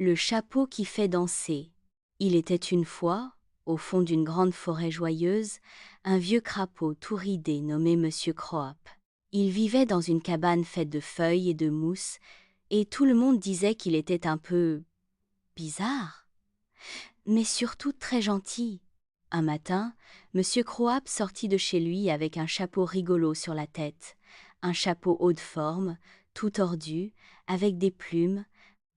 Le chapeau qui fait danser. Il était une fois, au fond d'une grande forêt joyeuse, un vieux crapaud tout ridé nommé Monsieur Croap. Il vivait dans une cabane faite de feuilles et de mousse, et tout le monde disait qu'il était un peu bizarre, mais surtout très gentil. Un matin, Monsieur Croap sortit de chez lui avec un chapeau rigolo sur la tête, un chapeau haut de forme, tout tordu, avec des plumes,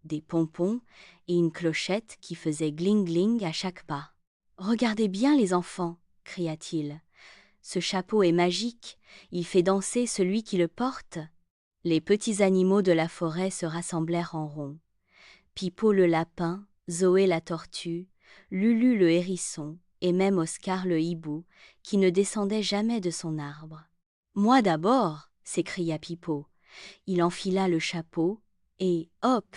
des pompons et une clochette qui faisait gling-gling à chaque pas. « Regardez bien les enfants !» cria-t-il. « Ce chapeau est magique, il fait danser celui qui le porte. » Les petits animaux de la forêt se rassemblèrent en rond. Pipo le lapin, Zoé la tortue, Lulu le hérisson et même Oscar le hibou, qui ne descendait jamais de son arbre. « Moi d'abord !» s'écria Pipo. Il enfila le chapeau et, hop,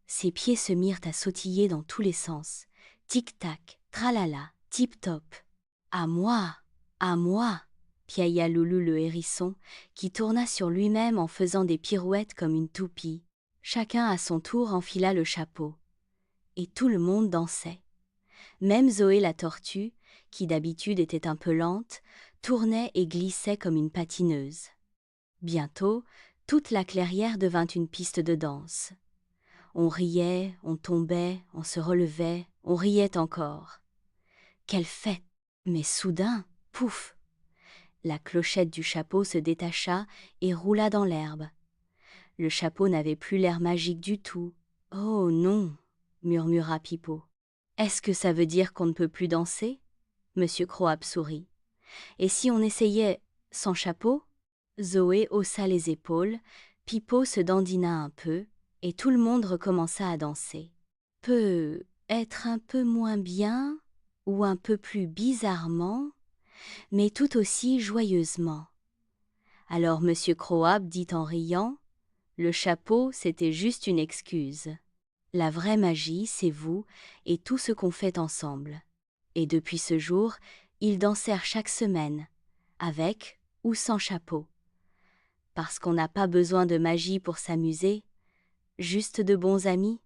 ses pieds se mirent à sautiller dans tous les sens. Tic-tac, tralala, tip-top. « À moi, à moi !» piailla Loulou le hérisson, qui tourna sur lui-même en faisant des pirouettes comme une toupie. Chacun à son tour enfila le chapeau. Et tout le monde dansait. Même Zoé la tortue, qui d'habitude était un peu lente, tournait et glissait comme une patineuse. Bientôt, toute la clairière devint une piste de danse. On riait, on tombait, on se relevait, on riait encore. Quelle fête! Mais soudain, pouf! La clochette du chapeau se détacha et roula dans l'herbe. Le chapeau n'avait plus l'air magique du tout. « Oh non !» murmura Pipo. « Est-ce que ça veut dire qu'on ne peut plus danser ?» Monsieur Croap sourit. « Et si on essayait sans chapeau ?» Zoé haussa les épaules, Pipo se dandina un peu, et tout le monde recommença à danser. Peut être un peu moins bien, ou un peu plus bizarrement, mais tout aussi joyeusement. Alors Monsieur Croap dit en riant, « Le chapeau, c'était juste une excuse. La vraie magie, c'est vous et tout ce qu'on fait ensemble. » Et depuis ce jour, ils dansèrent chaque semaine, avec ou sans chapeau. Parce qu'on n'a pas besoin de magie pour s'amuser, juste de bons amis.